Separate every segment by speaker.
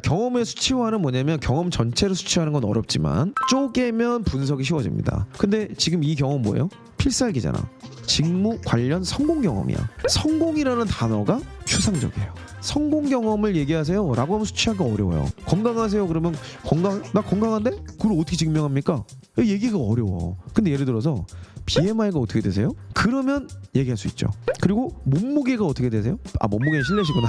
Speaker 1: 경험의 수치화는 뭐냐면 경험 전체를 수치화하는 건 어렵지만 쪼개면 분석이 쉬워집니다. 근데 지금 이 경험 뭐예요? 필살기잖아. 직무 관련 성공 경험이야. 성공이라는 단어가 추상적이에요. 성공 경험을 얘기하세요 라고 하면 수치하기가 어려워요. 건강하세요 그러면 나 건강한데? 그걸 어떻게 증명합니까? 얘기가 어려워. 근데 예를 들어서 BMI가 어떻게 되세요? 그러면 얘기할 수 있죠. 그리고 몸무게가 어떻게 되세요? 아, 몸무게는 실내시구나.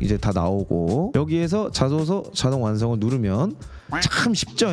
Speaker 1: 이제 다 나오고 여기에서 자소서 자동 완성을 누르면 참 쉽죠?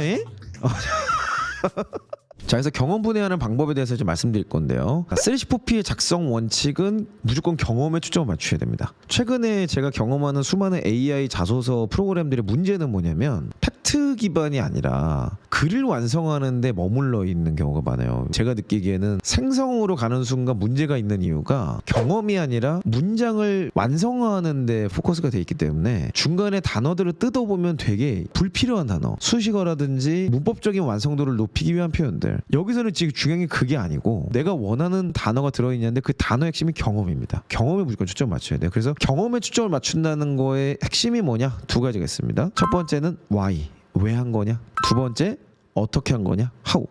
Speaker 1: 자, 그래서 경험 분해하는 방법에 대해서 좀 말씀드릴 건데요. 3C4P의 작성 원칙은 무조건 경험에 초점을 맞추셔야 됩니다. 최근에 제가 경험하는 수많은 AI 자소서 프로그램들의 문제는 뭐냐면 팩트 기반이 아니라 글을 완성하는 데 머물러 있는 경우가 많아요. 제가 느끼기에는 생성으로 가는 순간 문제가 있는 이유가 경험이 아니라 문장을 완성하는 데 포커스가 돼 있기 때문에 중간에 단어들을 뜯어보면 되게 불필요한 단어, 수식어라든지 문법적인 완성도를 높이기 위한 표현들, 여기서는 지금 중요한 게 그게 아니고 내가 원하는 단어가 들어있는데 그 단어의 핵심이 경험입니다. 경험에 무조건 초점을 맞춰야 돼요. 그래서 경험에 초점을 맞춘다는 거의 핵심이 뭐냐? 두 가지가 있습니다. 첫 번째는 why, 왜 한 거냐? 두 번째, 어떻게 한 거냐? how,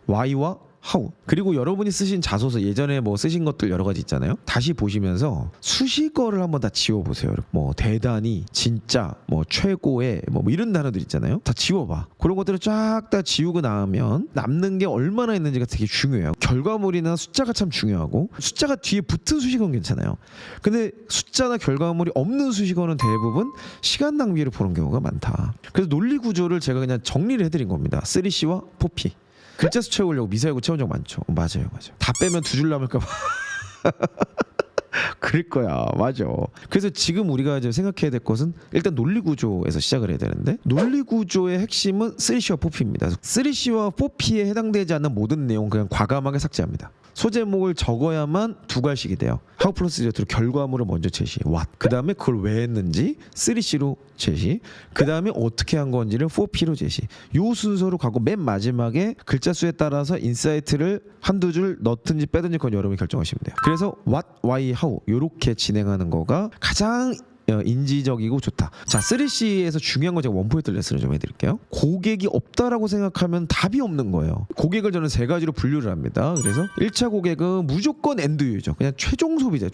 Speaker 1: why와 how. 그리고 여러분이 쓰신 자소서 예전에 뭐 쓰신 것들 여러 가지 있잖아요. 다시 보시면서 수식어를 한번 다 지워보세요. 뭐 대단히, 진짜, 뭐 최고의, 뭐 이런 단어들 있잖아요. 다 지워봐. 그런 것들을 쫙 다 지우고 나면 남는 게 얼마나 있는지가 되게 중요해요. 결과물이나 숫자가 참 중요하고 숫자가 뒤에 붙은 수식어는 괜찮아요. 근데 숫자나 결과물이 없는 수식어는 대부분 시간 낭비를 보는 경우가 많다. 그래서 논리 구조를 제가 그냥 정리를 해드린 겁니다. 3C와 4P. 글자 수 채우려고 미사일고 채운 적 많죠. 맞아요. 다 빼면 두 줄 남을까 봐. 그럴 거야. 맞아. 그래서 지금 우리가 이제 생각해야 될 것은 일단 논리 구조에서 시작을 해야 되는데, 논리 구조의 핵심은 3C와 4P입니다. 3C와 4P에 해당되지 않는 모든 내용 그냥 과감하게 삭제합니다. 소제목을 적어야만 두 갈식이 돼요. How 플러스 제로로 결과물을 먼저 제시, what. 그 다음에 그걸 왜 했는지 3C로 제시. 그 다음에 어떻게 한 건지를 4P로 제시. 요 순서로 가고 맨 마지막에 글자 수에 따라서 인사이트를 한두 줄 넣든지 빼든지 그건 여러분이 결정하시면 돼요. 그래서 what, why, how 요렇게 진행하는 거가 가장 인지적이고 좋다. 자, 3C에서 중요한 거 제가 원포인트 레슨을 좀 해드릴게요. 고객이 없다라고 생각하면 답이 없는 거예요. 고객을 저는 세 가지로 분류를 합니다. 그래서 1차 고객은 무조건 엔드 유저, 그냥 최종 소비자.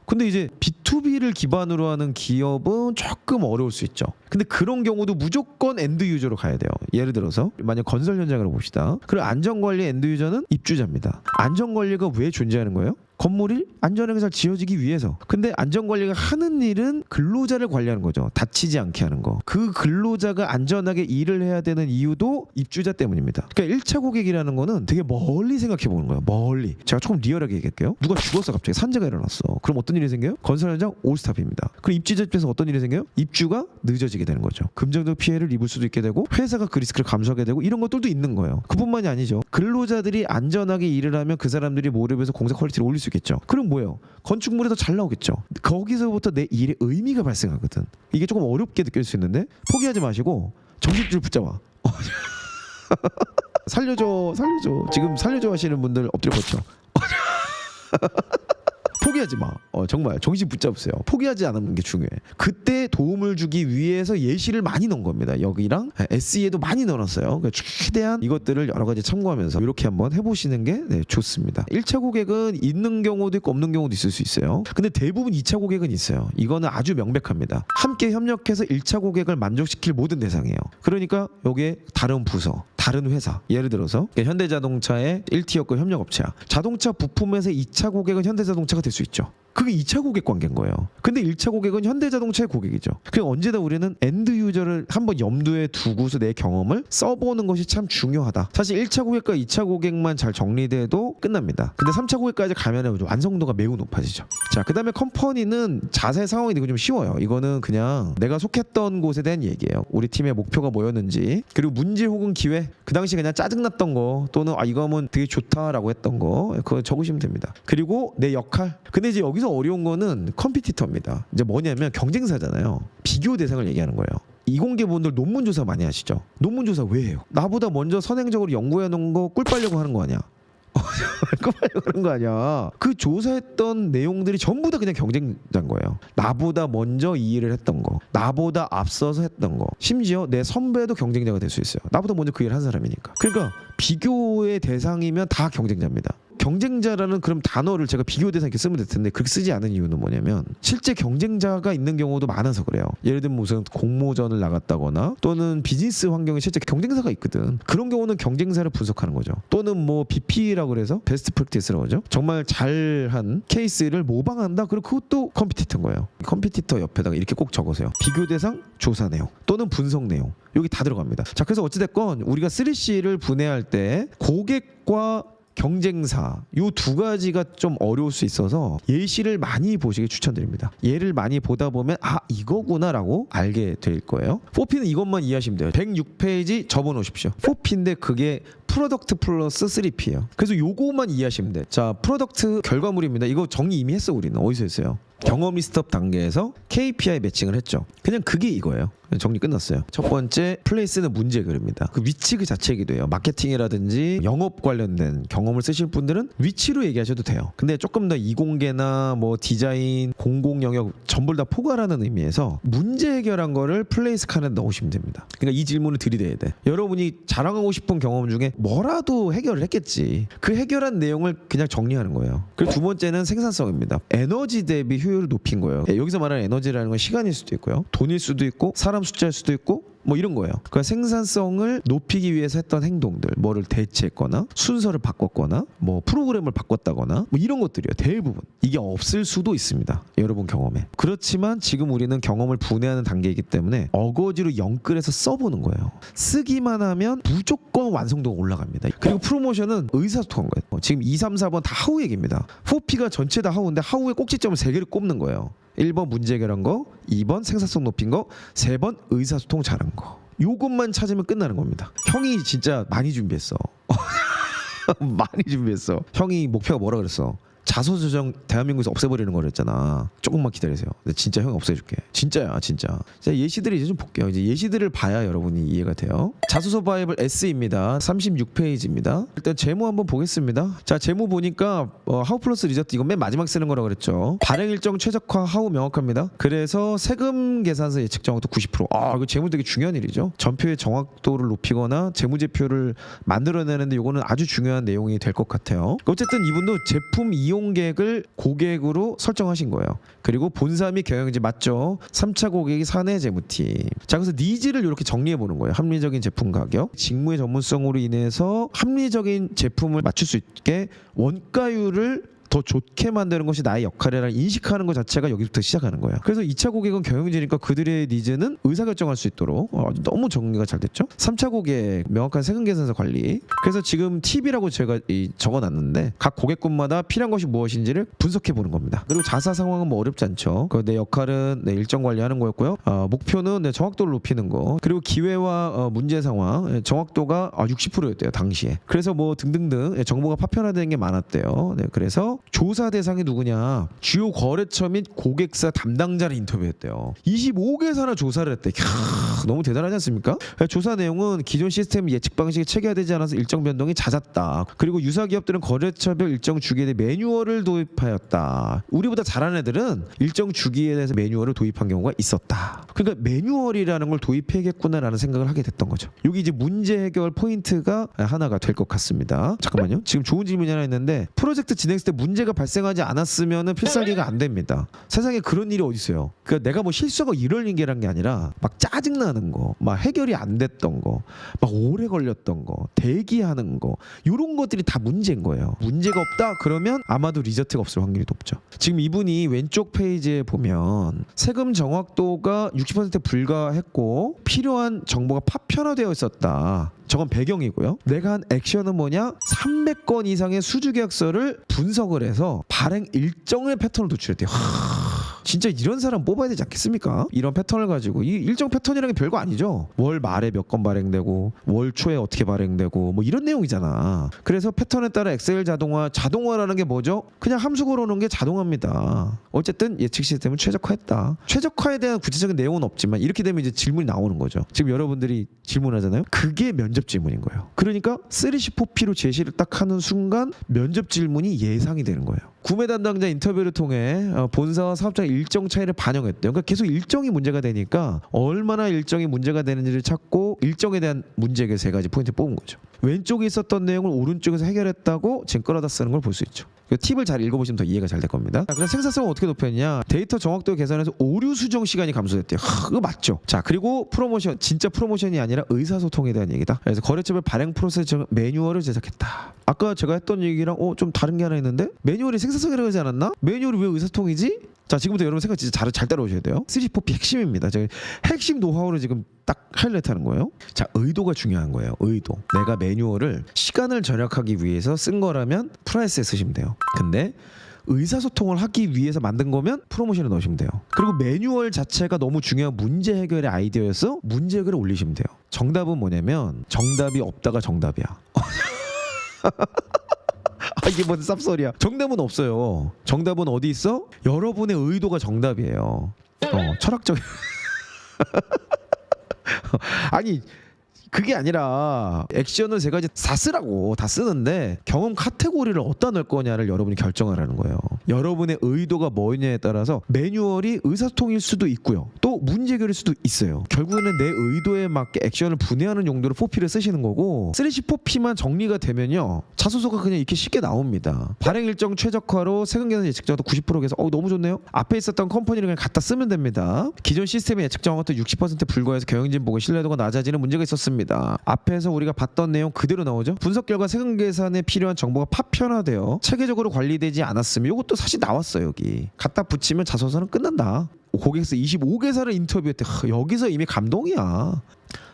Speaker 1: 근데 이제 B2B를 기반으로 하는 기업은 조금 어려울 수 있죠. 근데 그런 경우도 무조건 엔드 유저로 가야 돼요. 예를 들어서 만약 건설 현장을 봅시다. 그럼 안전관리 엔드 유저는 입주자입니다. 안전관리가 왜 존재하는 거예요? 건물이 안전하게 잘 지어지기 위해서. 근데 안전관리가 하는 일은 근로자를 관리하는 거죠. 다치지 않게 하는 거. 그 근로자가 안전하게 일을 해야 되는 이유도 입주자 때문입니다. 그러니까 1차 고객이라는 거는 되게 멀리 생각해 보는 거예요. 멀리. 제가 조금 리얼하게 얘기할게요. 누가 죽었어 갑자기. 산재가 일어났어. 그럼 어떤 일이 생겨요? 건설 현장 올스탑입니다. 그럼 입주자 입장에서 어떤 일이 생겨요? 입주가 늦어지게 되는 거죠. 금전적 피해를 입을 수도 있게 되고 회사가 그 리스크를 감수하게 되고 이런 것들도 있는 거예요. 그뿐만이 아니죠. 근로자들이 안전하게 일을 하면 그 사람들이 몰입해서 공사 퀄리티를 올릴 수 있겠죠. 그럼 뭐예요? 건축물이 더 잘 나오겠죠. 거기서부터 내 일의 의미가 발생하거든. 이게 조금 어렵게 느낄 수 있는데 포기하지 마시고 정신줄 붙잡아. 살려줘. 지금 살려줘 하시는 분들 엎드려 뻗쳐. 포기하지 마. 정말 정신 붙잡으세요. 포기하지 않는 게 중요해. 그때 도움을 주기 위해서 예시를 많이 넣은 겁니다. 여기랑 SE에도 많이 넣어놨어요. 그러니까 최대한 이것들을 여러 가지 참고하면서 이렇게 한번 해보시는 게 좋습니다. 1차 고객은 있는 경우도 있고 없는 경우도 있을 수 있어요. 근데 대부분 2차 고객은 있어요. 이거는 아주 명백합니다. 함께 협력해서 1차 고객을 만족시킬 모든 대상이에요. 그러니까 여기에 다른 부서, 다른 회사, 예를 들어서 현대자동차의 1티어급 협력업체야. 자동차 부품에서 2차 고객은 현대자동차가 될 수 있죠. 그게 2차 고객 관계인 거예요. 근데 1차 고객은 현대자동차의 고객이죠. 그냥 언제나 우리는 엔드 유저를 한번 염두에 두고서 내 경험을 써보는 것이 참 중요하다. 사실 1차 고객과 2차 고객만 잘 정리돼도 끝납니다. 근데 3차 고객까지 가면 완성도가 매우 높아지죠. 자, 그 다음에 컴퍼니는 자세 상황이 되고 좀 쉬워요. 이거는 그냥 내가 속했던 곳에 대한 얘기예요. 우리 팀의 목표가 뭐였는지, 그리고 문제 혹은 기회, 그 당시 그냥 짜증났던 거 또는 이거 하면 되게 좋다라고 했던 거 그거 적으시면 됩니다. 그리고 내 역할. 근데 이제 여기서 어려운 거는 컴피티터입니다. 이제 뭐냐면 경쟁사잖아요. 비교 대상을 얘기하는 거예요. 이공계분들 논문조사 많이 하시죠? 논문조사 왜 해요? 나보다 먼저 선행적으로 연구해 놓은 거 꿀 빨려고 하는 거 아니야? 말끔하려고 그런 거 아니야. 그 조사했던 내용들이 전부 다 그냥 경쟁자인 거예요. 나보다 먼저 이 일을 했던 거, 나보다 앞서서 했던 거, 심지어 내 선배도 경쟁자가 될 수 있어요. 나보다 먼저 그 일을 한 사람이니까. 그러니까 비교의 대상이면 다 경쟁자입니다. 경쟁자라는 그럼 단어를 제가 비교 대상 이렇게 쓰면 될 텐데 그렇게 쓰지 않은 이유는 뭐냐면 실제 경쟁자가 있는 경우도 많아서 그래요. 예를 들면 무슨 공모전을 나갔다거나 또는 비즈니스 환경에 실제 경쟁사가 있거든. 그런 경우는 경쟁사를 분석하는 거죠. 또는 뭐 BP라고 그래서 베스트 프랙티스라고 하죠. 정말 잘한 케이스를 모방한다. 그리고 그것도 컴피티터인 거예요. 컴피티터 옆에다가 이렇게 꼭 적으세요. 비교 대상, 조사 내용 또는 분석 내용. 여기 다 들어갑니다. 자, 그래서 어찌됐건 우리가 3C를 분해할 때 고객과 경쟁사 요 두 가지가 좀 어려울 수 있어서 예시를 많이 보시길 추천드립니다. 예를 많이 보다 보면 아 이거구나라고 알게 될 거예요. 4P는 이것만 이해하시면 돼요. 106페이지 접어놓으십시오. 4P인데 그게 프로덕트 플러스 3P예요. 그래서 요거만 이해하시면 돼. 자, 프로덕트 결과물입니다. 이거 정리 이미 했어. 우리는 어디서 했어요? 경험 리스트업 단계에서 KPI 매칭을 했죠. 그냥 그게 이거예요. 정리 끝났어요. 첫 번째 플레이스는 문제 해결입니다. 그 위치 그 자체이기도 해요. 마케팅이라든지 영업 관련된 경험을 쓰실 분들은 위치로 얘기하셔도 돼요. 근데 조금 더 이공계나 뭐 디자인, 공공 영역 전부 다 포괄하는 의미에서 문제 해결한 거를 플레이스 칸에 넣으시면 됩니다. 그러니까 이 질문을 들이대야 돼. 여러분이 자랑하고 싶은 경험 중에 뭐라도 해결을 했겠지. 그 해결한 내용을 그냥 정리하는 거예요. 그리고 두 번째는 생산성입니다. 에너지 대비 효율을 높인 거예요. 여기서 말하는 에너지라는 건 시간일 수도 있고요. 돈일 수도 있고 사람 숫자일 수도 있고 뭐 이런 거예요. 그러니까 생산성을 높이기 위해서 했던 행동들, 뭐를 대체했거나 순서를 바꿨거나 뭐 프로그램을 바꿨다거나 뭐 이런 것들이에요. 대부분 이게 없을 수도 있습니다. 여러분 경험에. 그렇지만 지금 우리는 경험을 분해하는 단계이기 때문에 어거지로 영끌해서 써보는 거예요. 쓰기만 하면 무조건 완성도가 올라갑니다. 그리고 프로모션은 의사소통한 거예요. 지금 2, 3, 4번 다 하우 얘기입니다. 4P가 전체 다 하우인데 하우의 꼭지점을 3개를 꼽는 거예요. 1번 문제 해결한 거, 2번 생산성 높인 거, 3번 의사소통 잘한 거. 요것만 찾으면 끝나는 겁니다. 형이 진짜 많이 준비했어. 많이 준비했어. 형이 목표가 뭐라 그랬어? 자소조정 대한민국에서 없애버리는 거랬잖아. 조금만 기다리세요. 진짜 형이 없애줄게. 진짜야 진짜. 자, 예시들을 이제 좀 볼게요. 이제 예시들을 봐야 여러분이 이해가 돼요. 자소서 바이블 S입니다. 36페이지입니다. 일단 제모 한번 보겠습니다. 자, 제모 보니까 하우 플러스 리저트 이건 맨 마지막 쓰는 거라고 그랬죠. 발행 일정 최적화 하우 명확합니다. 그래서 세금 계산서 예측 정확도 90%. 아, 이거 제모 되게 중요한 일이죠. 전표의 정확도를 높이거나 재무제표를 만들어내는데 이거는 아주 중요한 내용이 될 것 같아요. 어쨌든 이분도 제품 이용 계획을 고객으로 설정하신 거예요. 그리고 본사 및 경영지 맞죠? 3차 고객이 사내 재무팀. 자, 그래서 니즈를 이렇게 정리해 보는 거예요. 합리적인 제품 가격, 직무의 전문성으로 인해서 합리적인 제품을 맞출 수 있게 원가율을 더 좋게 만드는 것이 나의 역할이라는 인식하는 것 자체가 여기부터 시작하는 거예요. 그래서 2차 고객은 경영진이니까 그들의 니즈는 의사결정할 수 있도록 너무 정리가 잘 됐죠. 3차 고객 명확한 세금 계산서 관리. 그래서 지금 팁이라고 제가 적어놨는데 각 고객군마다 필요한 것이 무엇인지를 분석해 보는 겁니다. 그리고 자사 상황은 뭐 어렵지 않죠. 내 역할은 일정 관리하는 거였고요. 목표는 정확도를 높이는 거. 그리고 기회와 문제 상황 정확도가 60%였대요 당시에. 그래서 뭐 등등등 정보가 파편화된 게 많았대요. 네, 그래서 조사 대상이 누구냐? 주요 거래처 및 고객사 담당자를 인터뷰했대요. 25개사나 조사를 했대. 너무 대단하지 않습니까? 조사 내용은 기존 시스템 예측 방식이 체계화되지 않아서 일정 변동이 잦았다. 그리고 유사 기업들은 거래처별 일정 주기에 대해 매뉴얼을 도입하였다. 우리보다 잘하는 애들은 일정 주기에 대해서 매뉴얼을 도입한 경우가 있었다. 그러니까 매뉴얼이라는 걸 도입해야겠구나라는 생각을 하게 됐던 거죠. 여기 이제 문제 해결 포인트가 하나가 될 것 같습니다. 잠깐만요. 지금 좋은 질문이 하나 있는데 프로젝트 진행했을 때 문제가 발생하지 않았으면 필살기가 안 됩니다. 세상에 그런 일이 어디 있어요. 그러니까 내가 뭐 실수하고 이럴 일이란 게 아니라 막 짜증나는 거, 막 해결이 안 됐던 거, 막 오래 걸렸던 거, 대기하는 거 이런 것들이 다 문제인 거예요. 문제가 없다 그러면 아마도 리저트가 없을 확률이 높죠. 지금 이분이 왼쪽 페이지에 보면 세금 정확도가 60% 불과했고 필요한 정보가 파편화되어 있었다. 저건 배경이고요. 내가 한 액션은 뭐냐? 300건 이상의 수주 계약서를 분석을 해서 발행 일정의 패턴을 도출했대요. 진짜 이런 사람 뽑아야 되지 않겠습니까? 이런 패턴을 가지고 이 일정 패턴이라는 게 별거 아니죠. 월 말에 몇 건 발행되고 월 초에 어떻게 발행되고 뭐 이런 내용이잖아. 그래서 패턴에 따라 엑셀 자동화라는 게 뭐죠? 그냥 함수 걸어놓은 게 자동화입니다. 어쨌든 예측 시스템을 최적화했다. 최적화에 대한 구체적인 내용은 없지만 이렇게 되면 이제 질문이 나오는 거죠. 지금 여러분들이 질문하잖아요. 그게 면접 질문인 거예요. 그러니까 3C 4P로 제시를 딱 하는 순간 면접 질문이 예상이 되는 거예요. 구매 담당자 인터뷰를 통해 본사와 사업자의 일정 차이를 반영했대요. 그러니까 계속 일정이 문제가 되니까 얼마나 일정이 문제가 되는지를 찾고 일정에 대한 문제의 세 가지 포인트 뽑은 거죠. 왼쪽에 있었던 내용을 오른쪽에서 해결했다고 지금 끌어다 쓰는 걸 볼 수 있죠. 팁을 잘 읽어보시면 더 이해가 잘 될 겁니다. 자, 그래서 생산성을 어떻게 높였냐? 데이터 정확도 개선해서 오류 수정 시간이 감소됐대요. 그거 맞죠? 자, 그리고 프로모션, 진짜 프로모션이 아니라 의사소통에 대한 얘기다. 그래서 거래처별 발행 프로세스 매뉴얼을 제작했다. 아까 제가 했던 얘기랑 좀 다른 게 하나 있는데 매뉴얼이 생산성이라고 하지 않았나? 매뉴얼이 왜 의사소통이지? 자, 지금부터 여러분 생각 진짜 잘 따라오셔야 돼요. 3C 4P 핵심입니다. 제가 핵심 노하우를 지금 딱 하이라이트 하는 거예요. 자, 의도가 중요한 거예요. 의도. 내가 매뉴얼을 시간을 절약하기 위해서 쓴 거라면 프라이스에 쓰시면 돼요. 근데 의사소통을 하기 위해서 만든 거면 프로모션에 넣으시면 돼요. 그리고 매뉴얼 자체가 너무 중요한 문제 해결의 아이디어여서 문제 해결에 올리시면 돼요. 정답은 뭐냐면 정답이 없다가 정답이야. 이게 뭔 쌉소리야. 정답은 없어요. 정답은 어디 있어? 여러분의 의도가 정답이에요. 철학적. 아니 그게 아니라 액션을 세 가지 다 쓰라고 다 쓰는데 경험 카테고리를 어디다 넣을 거냐를 여러분이 결정하라는 거예요. 여러분의 의도가 뭐냐에 따라서 매뉴얼이 의사소통일 수도 있고요. 또 문제 해결일 수도 있어요. 결국에는 내 의도에 맞게 액션을 분해하는 용도로 4P를 쓰시는 거고 3C 4P만 정리가 되면요. 자소서가 그냥 이렇게 쉽게 나옵니다. 발행 일정 최적화로 세금 계산 예측 정확도 90%에서 너무 좋네요. 앞에 있었던 컴퍼니를 그냥 갖다 쓰면 됩니다. 기존 시스템의 예측 정확도 60% 불과해서 경영진 보고 신뢰도가 낮아지는 문제가 있었습니다. 앞에서 우리가 봤던 내용 그대로 나오죠. 분석 결과 세금 계산에 필요한 정보가 파편화되어 체계적으로 관리되지 않았으면 이것도 사실 나왔어요. 여기 갖다 붙이면 자소서는 끝난다. 고객사 25개사를 인터뷰했대. 여기서 이미 감동이야.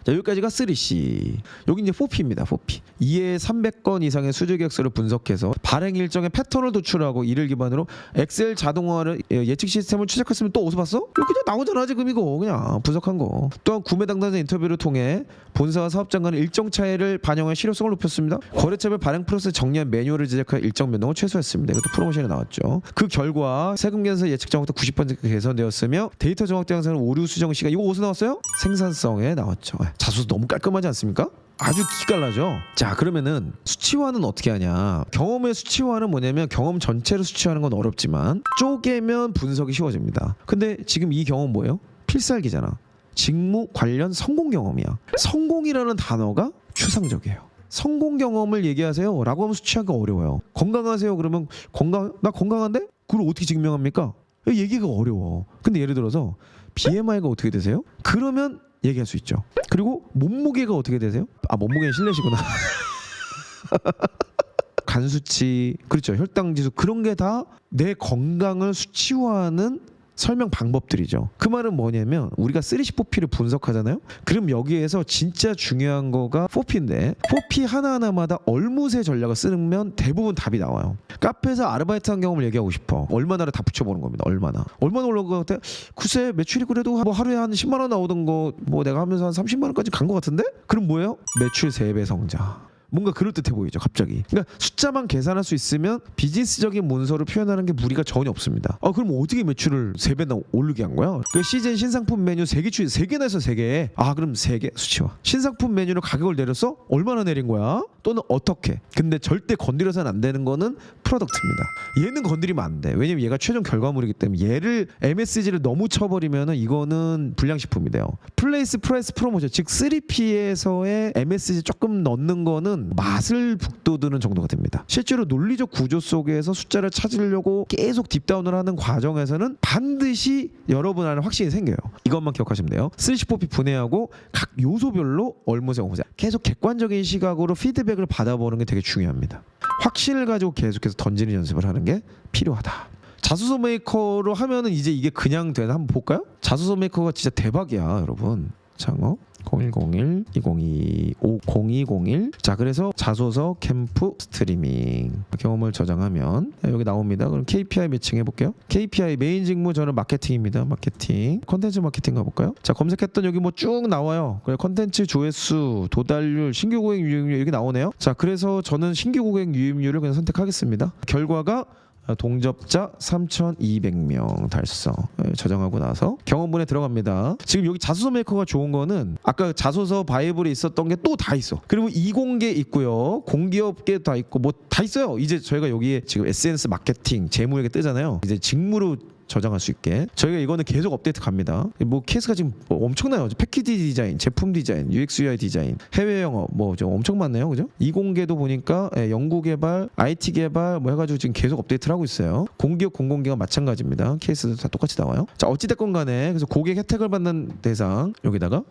Speaker 1: 자, 여기까지가 3C. 여기 이제 4P입니다. 4P. 이에 300건 이상의 수주 계획서를 분석해서 발행 일정의 패턴을 도출하고 이를 기반으로 엑셀 자동화를 예측 시스템을 추적했으면 또 어디서 봤어? 이거 그냥 나오잖아 지금 이거 그냥 분석한 거. 또한 구매 담당자 인터뷰를 통해 본사와 사업장 간의 일정 차이를 반영해 실효성을 높였습니다. 거래처별 발행 프로세스 정리한 매뉴얼을 제작하여 일정 변동을 최소화했습니다. 이것도 프로모션에 나왔죠. 그 결과 세금 계산 예측 정확도 90% 개선되었으며 데이터 정확도 향상은 오류 수정 시간 이거 어디서 나왔어요? 생산성에 나왔죠. 자소서 너무 깔끔하지 않습니까? 아주 기깔나죠. 자, 그러면은 수치화는 어떻게 하냐? 경험의 수치화는 뭐냐면 경험 전체를 수치화하는 건 어렵지만 쪼개면 분석이 쉬워집니다. 근데 지금 이 경험 뭐예요? 필살기잖아. 직무 관련 성공 경험이야. 성공이라는 단어가 추상적이에요. 성공 경험을 얘기하세요 라고 하면 수치하기가 어려워요. 건강하세요 그러면 나 건강한데? 그걸 어떻게 증명합니까? 얘기가 어려워. 근데 예를 들어서 BMI가 어떻게 되세요? 그러면 얘기할 수 있죠. 그리고 몸무게가 어떻게 되세요? 몸무게는 실내시구나. 간 수치, 그렇죠. 혈당 지수 그런 게 다 내 건강을 수치화하는 설명 방법들이죠. 그 말은 뭐냐면 우리가 3C 4P를 분석하잖아요. 그럼 여기에서 진짜 중요한 거가 4P인데 4P 하나하나마다 얼무새 전략을 쓰면 대부분 답이 나와요. 카페에서 아르바이트한 경험을 얘기하고 싶어. 얼마나를 다 붙여보는 겁니다. 얼마나 올라간 것 같아? 글쎄 매출이 그래도 뭐 하루에 한 10만 원 나오던 거 뭐 내가 하면서 한 30만 원까지 간 것 같은데? 그럼 뭐예요? 매출 3배 성장. 뭔가 그럴듯해 보이죠 갑자기. 그러니까 숫자만 계산할 수 있으면 비즈니스적인 문서를 표현하는 게 무리가 전혀 없습니다. 그럼 어떻게 매출을 3배나 오르게 한 거야? 그 시즌 신상품 메뉴 3개나 해서 3개. 그럼 3개 수치화. 신상품 메뉴로 가격을 내렸어? 얼마나 내린 거야? 또는 어떻게? 근데 절대 건드려서는 안 되는 거는 프로덕트입니다. 얘는 건드리면 안 돼. 왜냐면 얘가 최종 결과물이기 때문에 얘를 MSG를 너무 쳐버리면은 이거는 불량식품이 돼요. 플레이스, 프라이스, 프로모션 즉 3P에서의 MSG 조금 넣는 거는 맛을 북돋우는 정도가 됩니다. 실제로 논리적 구조 속에서 숫자를 찾으려고 계속 딥다운을 하는 과정에서는 반드시 여러분 안에 확신이 생겨요. 이것만 기억하시면 돼요. 3C 4P 분해하고 각 요소별로 얼무새 계속 객관적인 시각으로 피드백을 받아보는 게 되게 중요합니다. 확신을 가지고 계속해서 던지는 연습을 하는 게 필요하다. 자소서 메이커로 하면은 이제 이게 그냥 되나 한번 볼까요? 자소서 메이커가 진짜 대박이야 여러분. 참 0101-2022-502021. 자, 그래서 자소서 캠프 스트리밍 경험을 저장하면 여기 나옵니다. 그럼 KPI 매칭해 볼게요. KPI 메인 직무 저는 마케팅입니다. 마케팅 컨텐츠 마케팅 가볼까요? 자, 검색했던 여기 뭐 쭉 나와요. 그래, 컨텐츠 조회수, 도달률, 신규 고객 유입률 이렇게 나오네요. 자, 그래서 저는 신규 고객 유입률을 그냥 선택하겠습니다. 결과가 동접자 3,200명 달성. 저장하고 나서 경험문에 들어갑니다. 지금 여기 자소서 메이커가 좋은 거는 아까 자소서 바이블에 있었던 게 또 다 있어. 그리고 이공계 있고요, 공기업계 다 있고 뭐 다 있어요. 이제 저희가 여기에 지금 SNS 마케팅 재무 이렇게 뜨잖아요. 이제 직무로 저장할 수 있게 저희가 이거는 계속 업데이트 갑니다. 뭐 케이스가 지금 뭐 엄청나요. 패키지 디자인, 제품 디자인, UX UI 디자인, 해외 영업 뭐 좀 엄청 많네요. 그죠? 이공계도 보니까 연구 개발, IT 개발 뭐 해가지고 지금 계속 업데이트를 하고 있어요. 공기업, 공공기관 마찬가지입니다. 케이스도 다 똑같이 나와요. 자, 어찌됐건 간에 그래서 고객 혜택을 받는 대상 여기다가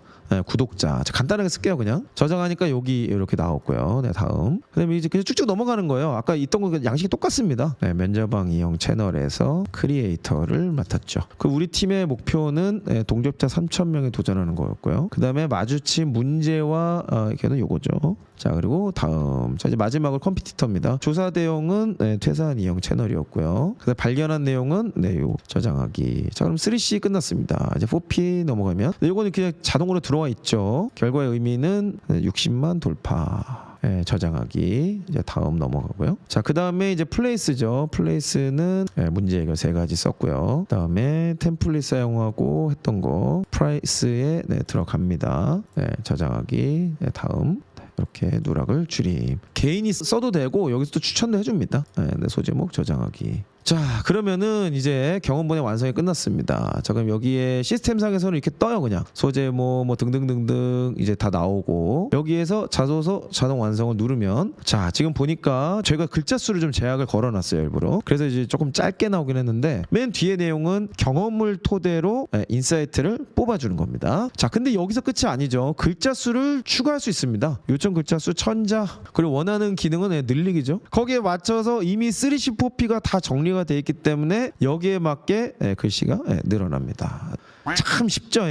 Speaker 1: 구독자. 자, 간단하게 쓸게요. 그냥 저장하니까 여기 이렇게 나왔고요. 네, 다음. 그다음에 이제 그냥 쭉쭉 넘어가는 거예요. 아까 있던 거 양식이 똑같습니다. 네, 면접왕 이용 채널에서 크리에이터를 맡았죠. 그 우리 팀의 목표는 동접자 3,000명에 도전하는 거였고요. 그다음에 마주친 문제와 이게는 요거죠. 자, 그리고 다음. 자, 이제 마지막으로 컴피티터입니다. 조사 내용은 퇴사한 이용 채널이었고요. 그다음 발견한 내용은 요 저장하기. 자, 그럼 3C 끝났습니다. 이제 4P 넘어가면 요거는 그냥 자동으로 들어와 있죠. 결과의 의미는 60만 돌파. 저장하기. 이제 다음 넘어가고요. 자, 그 다음에 이제 플레이스죠. 플레이스는 문제 해결 3가지 썼고요. 그 다음에 템플릿 사용하고 했던 거 프라이스에 들어갑니다. 저장하기. 다음. 이렇게 누락을 줄임. 개인이 써도 되고 여기서 또 추천도 해줍니다. 소제목 저장하기. 자, 그러면은 이제 경험본의 완성이 끝났습니다. 자, 그럼 여기에 시스템상에서는 이렇게 떠요. 그냥 소제목 뭐 등등등등 이제 다 나오고 여기에서 자소서 자동 완성을 누르면 자, 지금 보니까 저희가 글자 수를 좀 제약을 걸어놨어요. 일부러. 그래서 이제 조금 짧게 나오긴 했는데 맨 뒤에 내용은 경험을 토대로 인사이트를 뽑아주는 겁니다. 자, 근데 여기서 끝이 아니죠. 글자 수를 추가할 수 있습니다. 요청 글자 수 1000자. 그리고 원하는 기능은 늘리기죠. 거기에 맞춰서 이미 3C 4P가 다 정리가 돼 있기 때문에 여기에 맞게 글씨가 늘어납니다. 참 쉽죠?